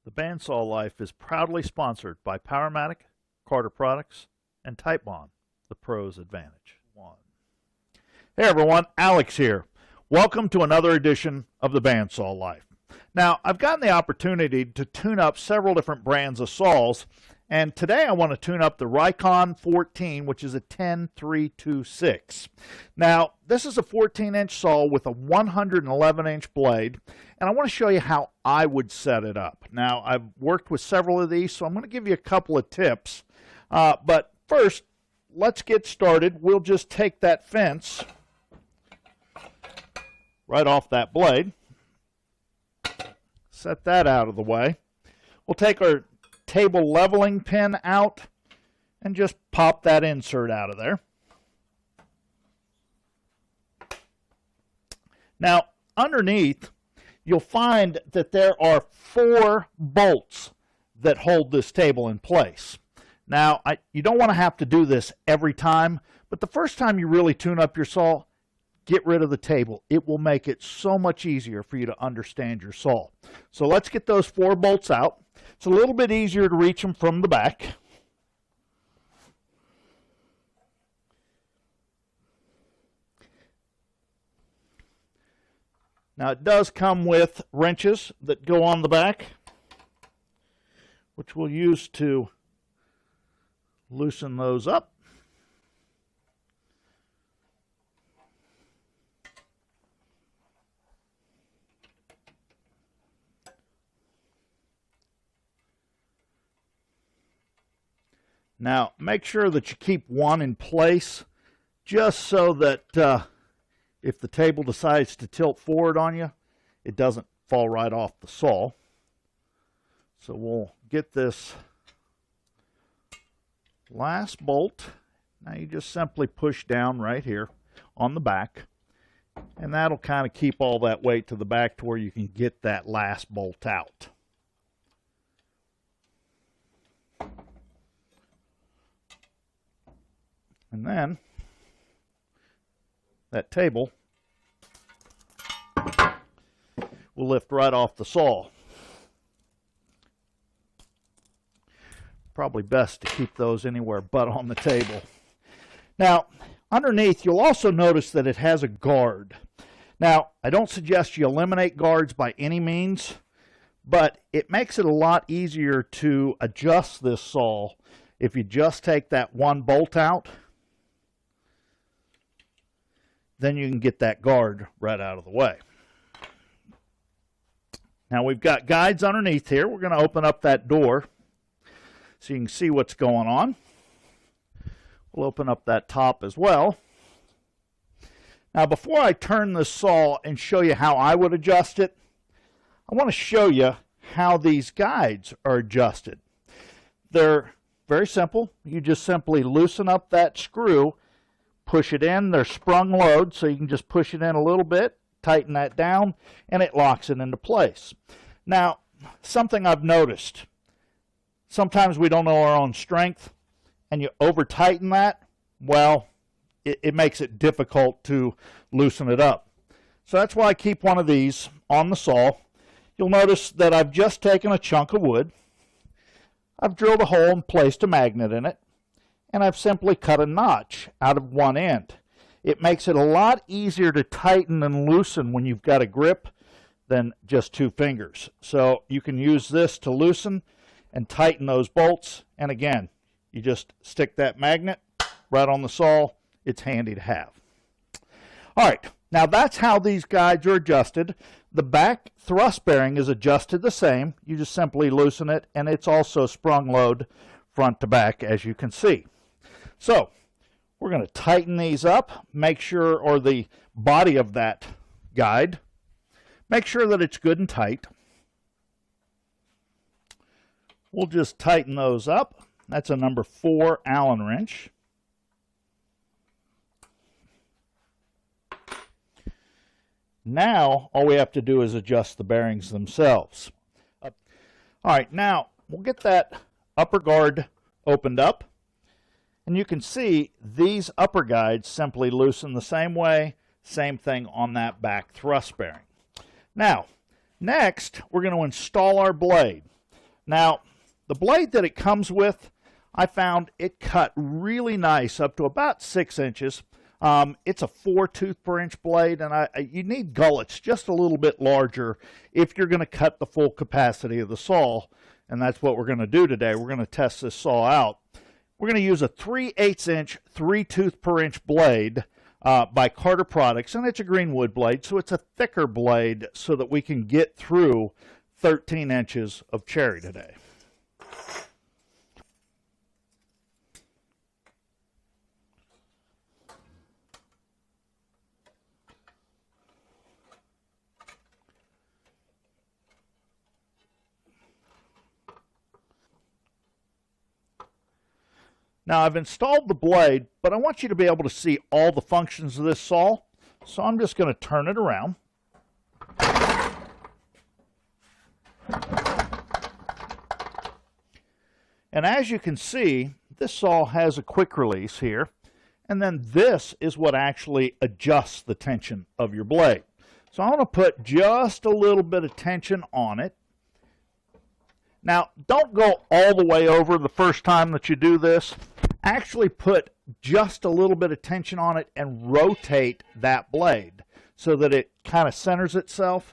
The Bandsaw Life is proudly sponsored by Powermatic, Carter Products, and Type Bond, the Pro's Advantage. Hey everyone, Alex here. Welcome to another edition of the Bandsaw Life. Now, I've gotten the opportunity to tune up several different brands of saws, and today I want to tune up the Rikon 14, which is a 10326. Now, this is a 14-inch saw with a 111-inch blade, and I want to show you how I would set it up. Now, I've worked with several of these, so I'm going to give you a couple of tips. But first, let's get started. We'll just take that fence right off that blade. Set that out of the way. We'll take our table leveling pin out and just pop that insert out of there. Now, underneath, you'll find that there are 4 bolts that hold this table in place. Now, you don't want to have to do this every time, but the first time you really tune up your saw, get rid of the table. It will make it so much easier for you to understand your saw. So let's get those 4 bolts out. It's a little bit easier to reach them from the back. Now it does come with wrenches that go on the back, which we'll use to loosen those up. Now, make sure that you keep one in place just so that if the table decides to tilt forward on you, it doesn't fall right off the saw. So we'll get this last bolt. Now you just simply push down right here on the back, and that'll kind of keep all that weight to the back to where you can get that last bolt out. And then that table will lift right off the saw. Probably best to keep those anywhere but on the table. Now, underneath, you'll also notice that it has a guard. Now, I don't suggest you eliminate guards by any means, but it makes it a lot easier to adjust this saw if you just take that one bolt out. Then you can get that guard right out of the way. Now we've got guides underneath here. We're going to open up that door so you can see what's going on. We'll open up that top as well. Now before I turn this saw and show you how I would adjust it, I want to show you how these guides are adjusted. They're very simple. You just simply loosen up that screw, push it in. They're sprung load, so you can just push it in a little bit, tighten that down, and it locks it into place. Now, something I've noticed, sometimes we don't know our own strength, and you over tighten that, well, it makes it difficult to loosen it up. So that's why I keep one of these on the saw. You'll notice that I've just taken a chunk of wood, I've drilled a hole and placed a magnet in it, and I've simply cut a notch out of one end. It makes it a lot easier to tighten and loosen when you've got a grip than just 2 fingers. So you can use this to loosen and tighten those bolts, and again, you just stick that magnet right on the saw. It's handy to have. All right, now that's how these guides are adjusted. The back thrust bearing is adjusted the same. You just simply loosen it, and it's also sprung load front to back, as you can see. So we're going to tighten these up, make sure, or the body of that guide, make sure that it's good and tight. We'll just tighten those up. That's a number 4 Allen wrench. Now all we have to do is adjust the bearings themselves. All right, now we'll get that upper guard opened up. And you can see these upper guides simply loosen the same way, same thing on that back thrust bearing. Now, next, we're going to install our blade. Now, the blade that it comes with, I found it cut really nice up to about 6 inches. It's a 4 tooth per inch blade, and you need gullets just a little bit larger if you're going to cut the full capacity of the saw, and that's what we're going to do today. We're going to test this saw out. We're going to use a 3/8 inch 3 tooth per inch blade by Carter Products, and it's a greenwood blade, so it's a thicker blade so that we can get through 13 inches of cherry today. Now, I've installed the blade, but I want you to be able to see all the functions of this saw, so I'm just going to turn it around. And as you can see, this saw has a quick release here, and then this is what actually adjusts the tension of your blade. So I'm going to put just a little bit of tension on it. Now, don't go all the way over the first time that you do this. Actually put just a little bit of tension on it and rotate that blade so that it kind of centers itself.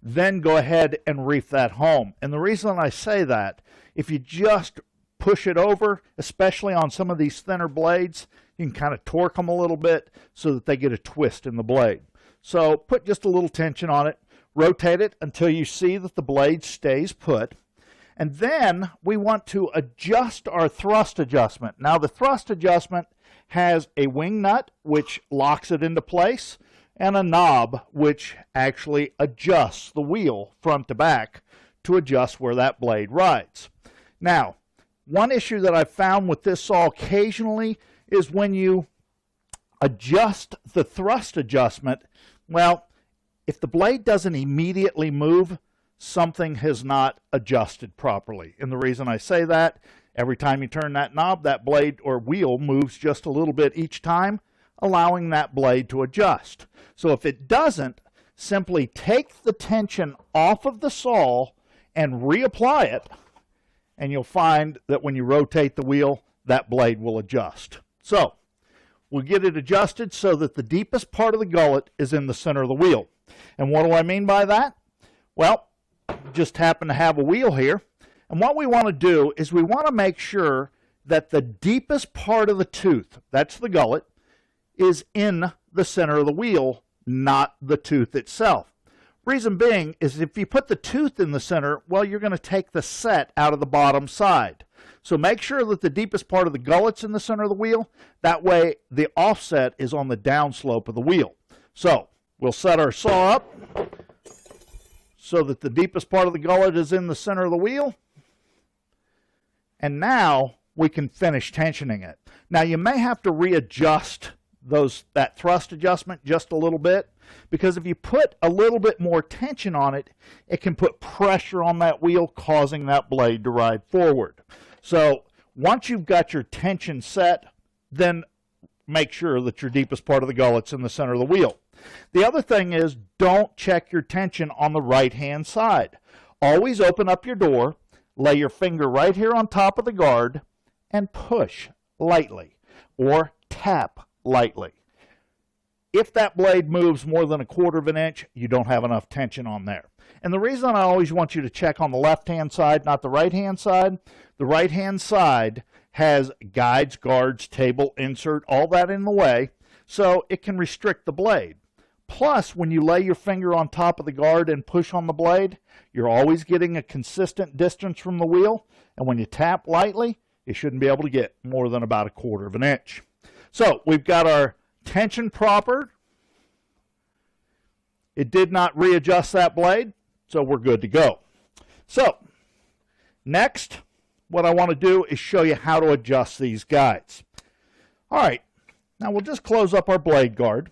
Then go ahead and reef that home. And the reason I say that, if you just push it over, especially on some of these thinner blades, you can kind of torque them a little bit so that they get a twist in the blade. So put just a little tension on it, rotate it until you see that the blade stays put. And then we want to adjust our thrust adjustment. Now, the thrust adjustment has a wing nut, which locks it into place, and a knob, which actually adjusts the wheel front to back to adjust where that blade rides. Now, one issue that I've found with this saw occasionally is when you adjust the thrust adjustment, well, if the blade doesn't immediately move, something has not adjusted properly. And the reason I say that, every time you turn that knob, that blade or wheel moves just a little bit each time, allowing that blade to adjust. So if it doesn't, simply take the tension off of the saw and reapply it, and you'll find that when you rotate the wheel, that blade will adjust. So we'll get it adjusted so that the deepest part of the gullet is in the center of the wheel. And what do I mean by that? Well, just happen to have a wheel here, and what we want to do is we want to make sure that the deepest part of the tooth, that's the gullet, is in the center of the wheel, not the tooth itself. Reason being is if you put the tooth in the center, well, you're going to take the set out of the bottom side. So make sure that the deepest part of the gullet's in the center of the wheel. That way the offset is on the downslope of the wheel. So we'll set our saw up so that the deepest part of the gullet is in the center of the wheel. And now we can finish tensioning it. Now you may have to readjust that thrust adjustment just a little bit, because if you put a little bit more tension on it, it can put pressure on that wheel, causing that blade to ride forward. So once you've got your tension set, then make sure that your deepest part of the gullet's in the center of the wheel. The other thing is, don't check your tension on the right-hand side. Always open up your door, lay your finger right here on top of the guard, and push lightly, or tap lightly. If that blade moves more than 1/4 of an inch, you don't have enough tension on there. And the reason I always want you to check on the left-hand side, not the right-hand side, the right-hand side has guides, guards, table, insert, all that in the way, so it can restrict the blade. Plus, when you lay your finger on top of the guard and push on the blade, you're always getting a consistent distance from the wheel, and when you tap lightly, you shouldn't be able to get more than about 1/4 of an inch. So we've got our tension proper. It did not readjust that blade, so we're good to go. So next, what I want to do is show you how to adjust these guides. All right, now we'll just close up our blade guard.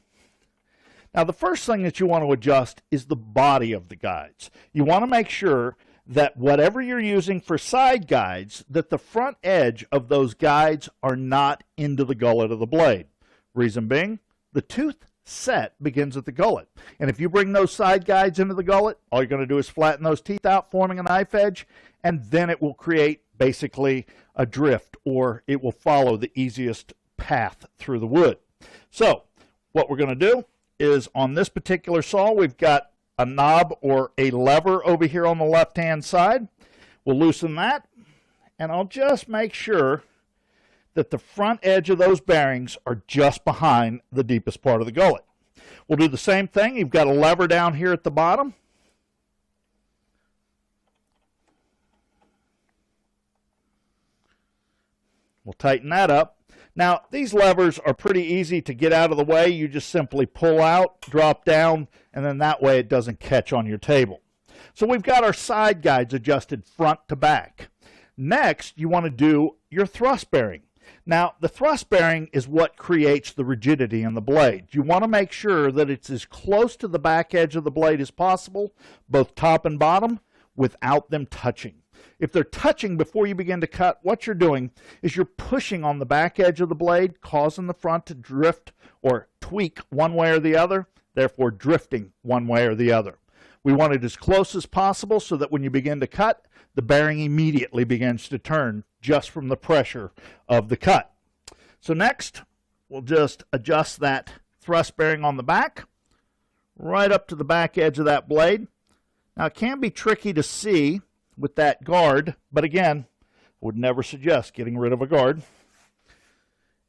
Now the first thing that you want to adjust is the body of the guides. You want to make sure that whatever you're using for side guides, that the front edge of those guides are not into the gullet of the blade. Reason being, the tooth set begins at the gullet. And if you bring those side guides into the gullet, all you're going to do is flatten those teeth out, forming a knife edge, and then it will create basically a drift, or it will follow the easiest path through the wood. So what we're going to do is, on this particular saw, we've got a knob or a lever over here on the left-hand side. We'll loosen that, and I'll just make sure that the front edge of those bearings are just behind the deepest part of the gullet. We'll do the same thing. You've got a lever down here at the bottom. We'll tighten that up. Now, these levers are pretty easy to get out of the way. You just simply pull out, drop down, and then that way it doesn't catch on your table. So we've got our side guides adjusted front to back. Next, you want to do your thrust bearing. Now, the thrust bearing is what creates the rigidity in the blade. You want to make sure that it's as close to the back edge of the blade as possible, both top and bottom, without them touching. If they're touching before you begin to cut, what you're doing is you're pushing on the back edge of the blade, causing the front to drift or tweak one way or the other, therefore drifting one way or the other. We want it as close as possible so that when you begin to cut, the bearing immediately begins to turn just from the pressure of the cut. So next, we'll just adjust that thrust bearing on the back, right up to the back edge of that blade. Now, it can be tricky to see with that guard, but again, I would never suggest getting rid of a guard.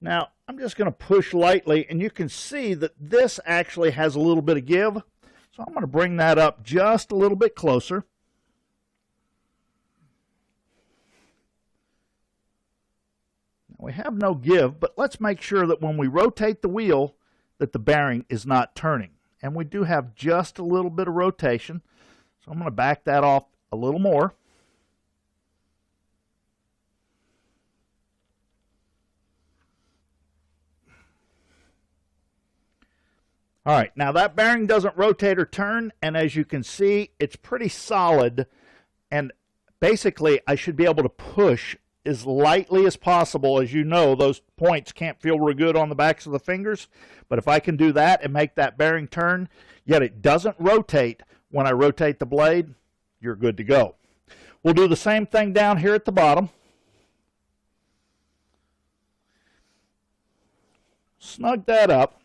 Now, I'm just going to push lightly, and you can see that this actually has a little bit of give. So I'm going to bring that up just a little bit closer. Now, we have no give, but let's make sure that when we rotate the wheel that the bearing is not turning. And we do have just a little bit of rotation. So I'm going to back that off a little more. All right, now that bearing doesn't rotate or turn, and as you can see, it's pretty solid, and basically I should be able to push as lightly as possible. As you know, those points can't feel real good on the backs of the fingers, but if I can do that and make that bearing turn, yet it doesn't rotate when I rotate the blade, you're good to go. We'll do the same thing down here at the bottom. Snug that up.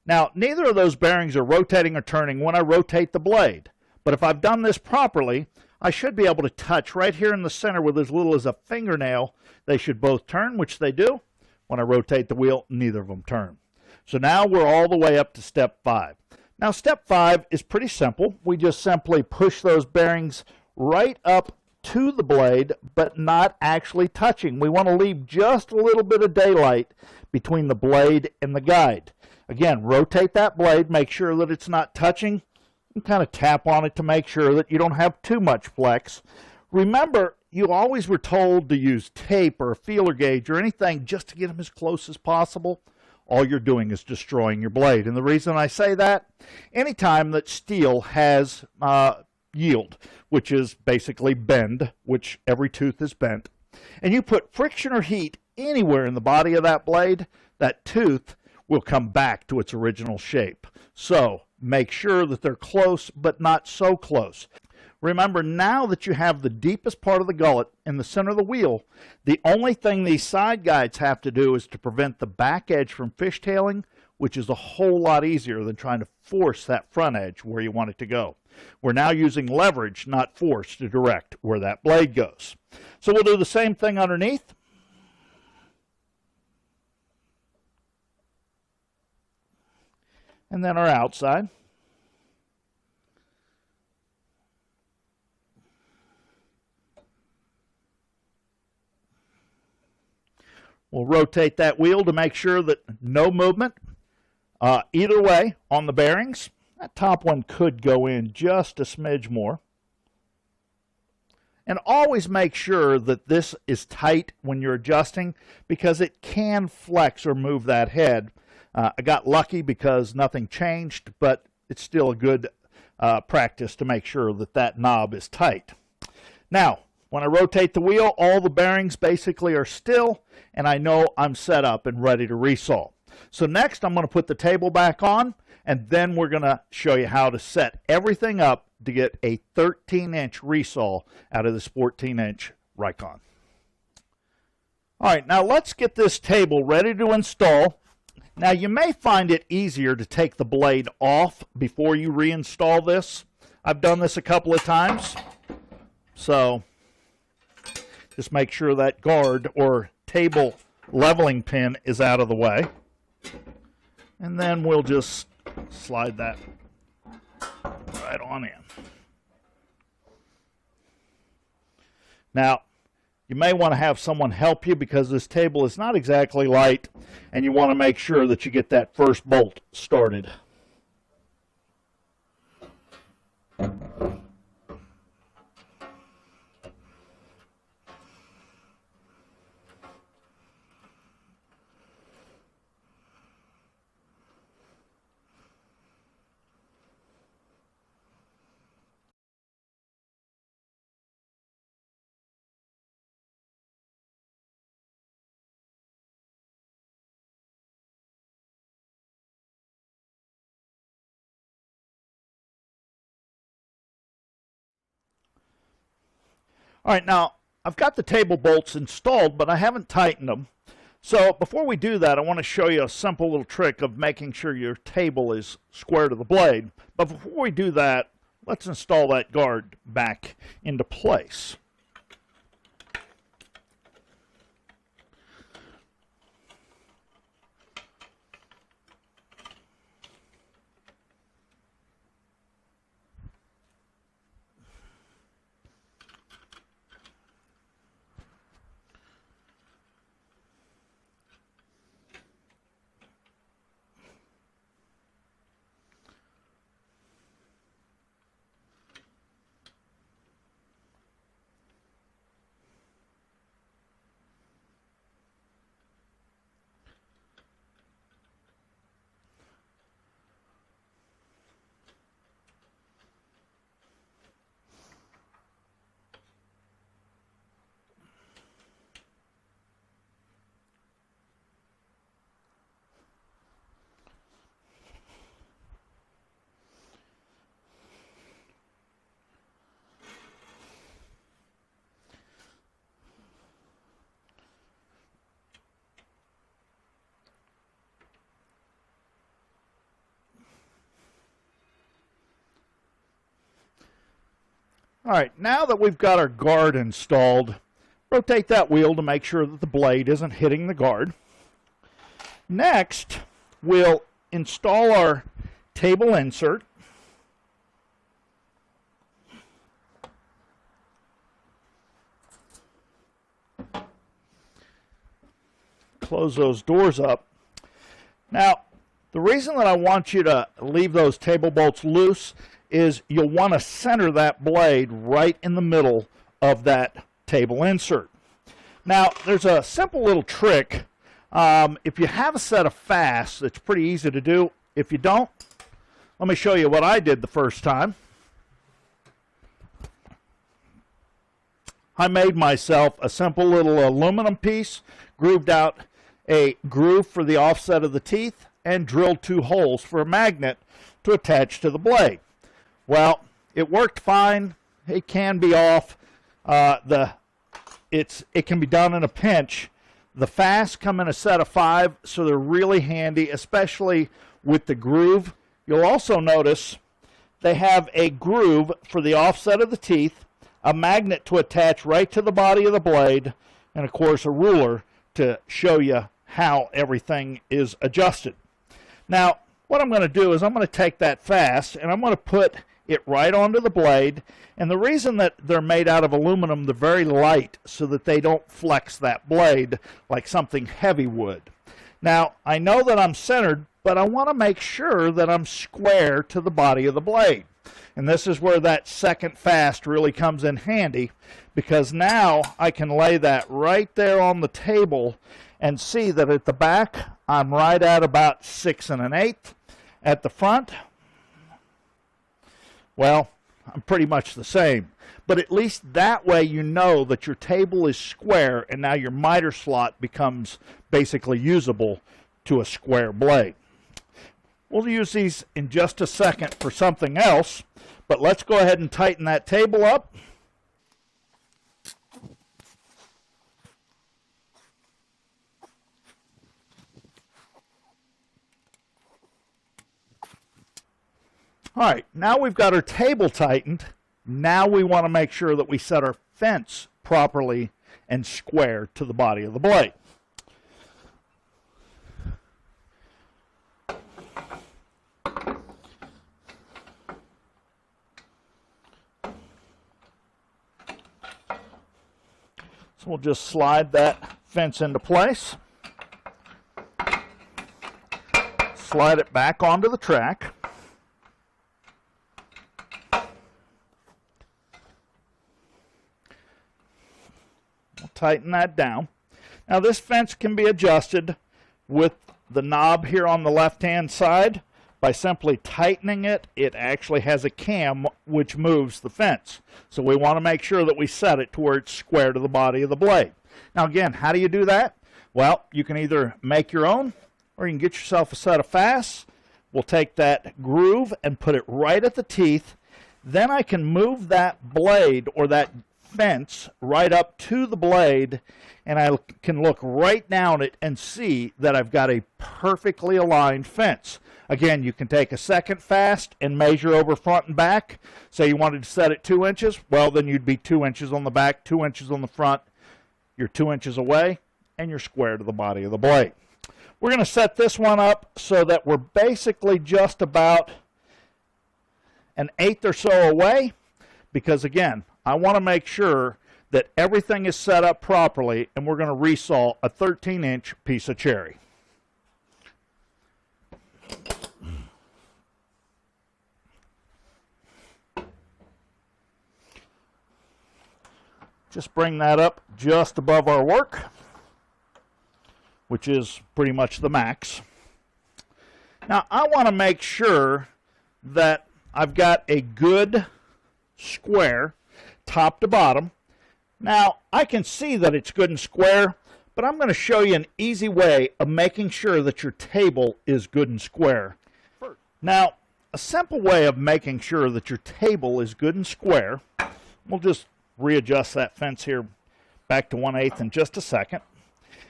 Now, neither of those bearings are rotating or turning when I rotate the blade. But if I've done this properly, I should be able to touch right here in the center with as little as a fingernail. They should both turn, which they do. When I rotate the wheel, neither of them turn. So now we're all the way up to step 5. Now, step 5 is pretty simple. We just simply push those bearings right up to the blade, but not actually touching. We want to leave just a little bit of daylight between the blade and the guide. Again, rotate that blade, make sure that it's not touching, and kind of tap on it to make sure that you don't have too much flex. Remember, you always were told to use tape or a feeler gauge or anything just to get them as close as possible. All you're doing is destroying your blade. And the reason I say that, anytime that steel has yield, which is basically bend, which every tooth is bent, and you put friction or heat anywhere in the body of that blade, that tooth will come back to its original shape. So make sure that they're close, but not so close. Remember, now that you have the deepest part of the gullet in the center of the wheel, the only thing these side guides have to do is to prevent the back edge from fishtailing, which is a whole lot easier than trying to force that front edge where you want it to go. We're now using leverage, not force, to direct where that blade goes. So we'll do the same thing underneath. And then our outside. We'll rotate that wheel to make sure that no movement either way on the bearings. That top one could go in just a smidge more. And always make sure that this is tight when you're adjusting, because it can flex or move that head. I got lucky because nothing changed, but it's still a good practice to make sure that that knob is tight. Now, when I rotate the wheel, all the bearings basically are still, and I know I'm set up and ready to resaw. So next I'm going to put the table back on, and then we're going to show you how to set everything up to get a 13-inch resaw out of this 14-inch Rikon. All right, now let's get this table ready to install. Now you may find it easier to take the blade off before you reinstall this. I've done this a couple of times. So just make sure that guard or table leveling pin is out of the way. And then we'll just slide that right on in. Now, you may want to have someone help you because this table is not exactly light, and you want to make sure that you get that first bolt started. All right, now I've got the table bolts installed, but I haven't tightened them. So before we do that, I want to show you a simple little trick of making sure your table is square to the blade. But before we do that, let's install that guard back into place. All right, now that we've got our guard installed, rotate that wheel to make sure that the blade isn't hitting the guard. Next, we'll install our table insert. Close those doors up. Now, the reason that I want you to leave those table bolts loose is you'll want to center that blade right in the middle of that table insert. Now, there's a simple little trick. If you have a set of fasts, it's pretty easy to do. If you don't, let me show you what I did the first time. I made myself a simple little aluminum piece, grooved out a groove for the offset of the teeth, and drilled 2 holes for a magnet to attach to the blade. Well, it worked fine. It can be off. It can be done in a pinch. The fasts come in a set of 5, so they're really handy, especially with the groove. You'll also notice they have a groove for the offset of the teeth, a magnet to attach right to the body of the blade, and of course a ruler to show you how everything is adjusted. Now, what I'm going to do is I'm going to take that fast and I'm going to put it right onto the blade, and the reason that they're made out of aluminum, they're very light so that they don't flex that blade like something heavy would. Now, I know that I'm centered, but I want to make sure that I'm square to the body of the blade. And this is where that second fast really comes in handy, because now I can lay that right there on the table and see that at the back I'm right at about 6 1/8. At the front, well, I'm pretty much the same. But at least that way you know that your table is square, and now your miter slot becomes basically usable to a square blade. We'll use these in just a second for something else, but let's go ahead and tighten that table up. All right, now we've got our table tightened. Now we want to make sure that we set our fence properly and square to the body of the blade. So we'll just slide that fence into place. Slide it back onto the track. We'll tighten that down. Now this fence can be adjusted with the knob here on the left-hand side. By simply tightening it, it actually has a cam which moves the fence. So we want to make sure that we set it to where it's square to the body of the blade. Now again, how do you do that? Well, you can either make your own or you can get yourself a set of fasts. We'll take that groove and put it right at the teeth. Then I can move that blade or that fence right up to the blade, and I can look right down it and see that I've got a perfectly aligned fence. Again, you can take a second fast and measure over front and back. Say you wanted to set it 2 inches, well then you'd be 2 inches on the back, 2 inches on the front. You're 2 inches away and you're square to the body of the blade. We're going to set this one up so that we're basically just about 1/8 or so away, because again, I want to make sure that everything is set up properly, and we're going to resaw a 13-inch piece of cherry. Just bring that up just above our work, which is pretty much the max. Now I want to make sure that I've got a good square top to bottom. Now I can see that it's good and square, but I'm going to show you an easy way of making sure that your table is good and square. Now a simple way of making sure that your table is good and square, we'll just readjust that fence here back to 1/8 in just a second.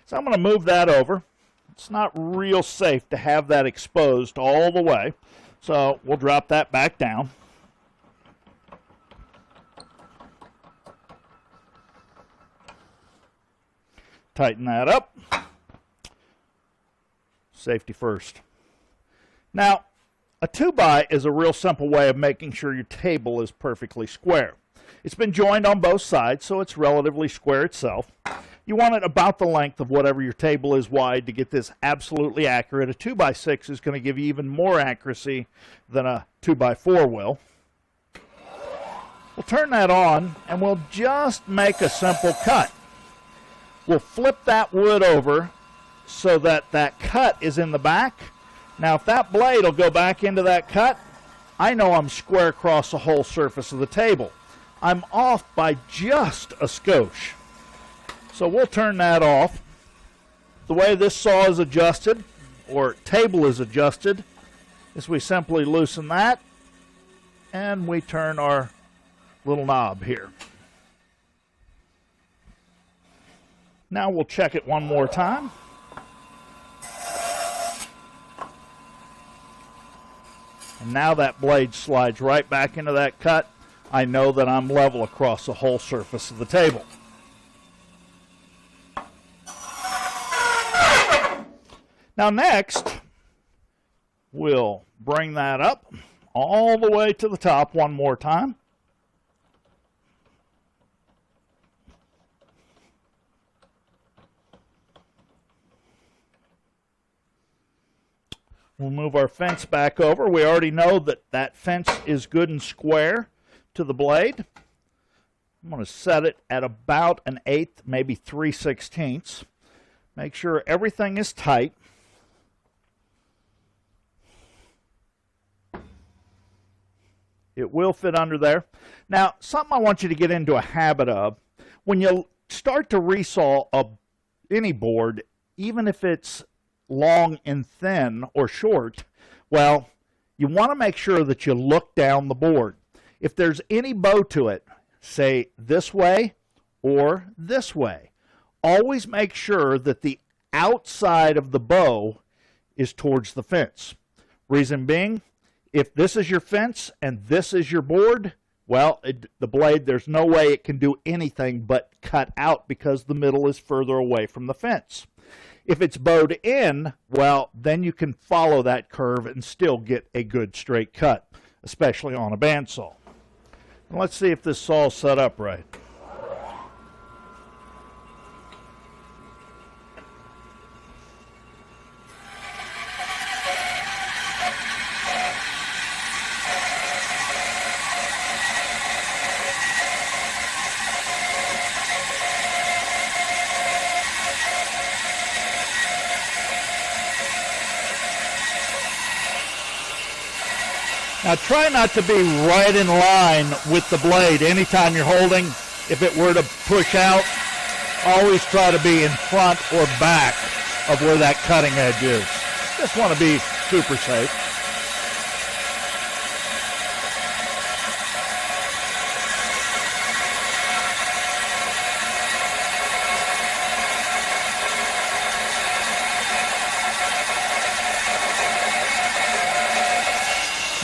So I'm going to move that over. It's not real safe to have that exposed all the way, so we'll drop that back down. Tighten that up. Safety first. Now, a 2x is a real simple way of making sure your table is perfectly square. It's been joined on both sides, so it's relatively square itself. You want it about the length of whatever your table is wide to get this absolutely accurate. A 2x6 is going to give you even more accuracy than a 2x4 will. We'll turn that on, and we'll just make a simple cut. We'll flip that wood over so that that cut is in the back. Now, if that blade will go back into that cut, I know I'm square across the whole surface of the table. I'm off by just a skosh. So we'll turn that off. The way this saw is adjusted, or table is adjusted, is we simply loosen that, and we turn our little knob here. Now we'll check it one more time. And now that blade slides right back into that cut. I know that I'm level across the whole surface of the table. Now next, we'll bring that up all the way to the top one more time. We'll move our fence back over. We already know that that fence is good and square to the blade. I'm going to set it at about 1/8, maybe 3/16. Make sure everything is tight. It will fit under there. Now, something I want you to get into a habit of, when you start to resaw any board, even if it's long and thin or short, well, you want to make sure that you look down the board. If there's any bow to it, say this way or this way, always make sure that the outside of the bow is towards the fence. Reason being, if this is your fence and this is your board, well, the blade, there's no way it can do anything but cut out because the middle is further away from the fence. If it's bowed in, well, then you can follow that curve and still get a good straight cut, especially on a bandsaw. Let's see if this saw's set up right. Now try not to be right in line with the blade anytime you're holding. If it were to push out, always try to be in front or back of where that cutting edge is. Just want to be super safe.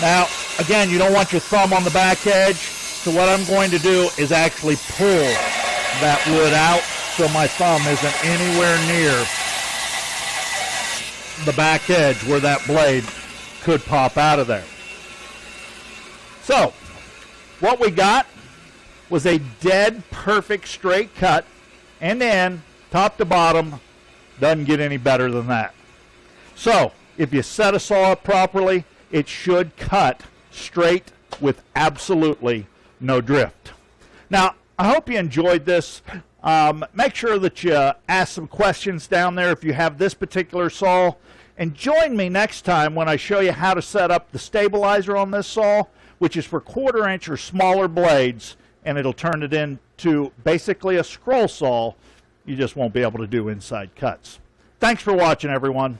Now, again, you don't want your thumb on the back edge, so what I'm going to do is actually pull that wood out so my thumb isn't anywhere near the back edge where that blade could pop out of there. So, what we got was a dead perfect straight cut, and then top to bottom, doesn't get any better than that. So, if you set a saw up properly, it should cut straight with absolutely no drift. Now, I hope you enjoyed this. Make sure that you ask some questions down there if you have this particular saw. And join me next time when I show you how to set up the stabilizer on this saw, which is for 1/4 inch or smaller blades, and it'll turn it into basically a scroll saw. You just won't be able to do inside cuts. Thanks for watching, everyone.